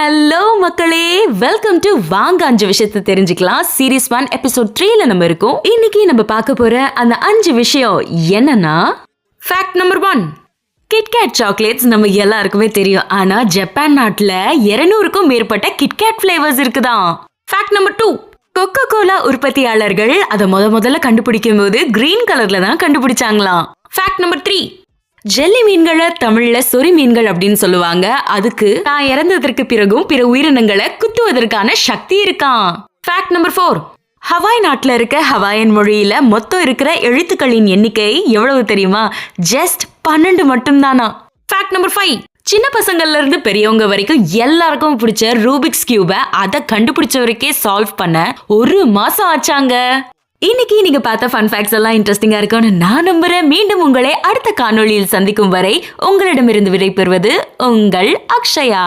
Hello மக்களே, welcome to வாங்க 5 விஷயத்தை தெரிஞ்சுக்கலாம் சீரீஸ் 1 எபிசோட் 3ல நம்ம இருக்கோம். இன்னைக்கு நம்ம பார்க்க போற அந்த 5 விஷயம் என்னன்னா, ஃபேக்ட் நம்பர் 1, கிட்கேட் சாக்லேட்ஸ் நம்ம எல்லாருக்குமே தெரியும். ஆனா ஜப்பான் நாட்டுல 200க்கும் மேற்பட்ட கிட்கேட் ஃபிளேவர்ஸ் இருக்குதாம். ஃபேக்ட் நம்பர் 2, கொக்கோ கோலா உற்பத்தியாளர்கள் அதை முதல்ல கண்டுபிடிக்கும் போது கிரீன் கலர்ல தான் கண்டுபிடிச்சாங்களாம். ஃபேக்ட் நம்பர் 3, ஜெல்லி மீன்களை தமிழ்ல சொறி மீன்கள் அப்படின்னு சொல்லுவாங்க. அதுக்கு தான் இறந்ததற்கு பிறகும் பிற உயிரினங்களை குத்துவதற்கான சக்தி இருக்கான். ஃபேக்ட் நம்பர் 4, ஹவாய் நாட்டுல இருக்க ஹவாயன் மொழியில மொத்தம் இருக்கிற எழுத்துக்களின் எண்ணிக்கை எவ்வளவு தெரியுமா? ஜஸ்ட் 12 மட்டும்தானா. ஃபேக்ட் நம்பர் 5, சின்ன பசங்கள்ல இருந்து பெரியவங்க வரைக்கும் எல்லாருக்கும் பிடிச்ச ரூபிக்ஸ் கியூபை அதை கண்டுபிடிச்சவருக்கே சால்வ் பண்ண 1 மாசம் ஆச்சாங்க. இன்னைக்கு நீங்க பார்த்த ஃபன் ஃபேக்ட்ஸ் எல்லாம் இன்ட்ரெஸ்டிங்கா இருக்கும்னு நான் நம்புறேன். மீண்டும் உங்களை அடுத்த காணொளியில் சந்திக்கும் வரை உங்களிடமிருந்து விடைபெறுவது உங்கள் அக்ஷயா.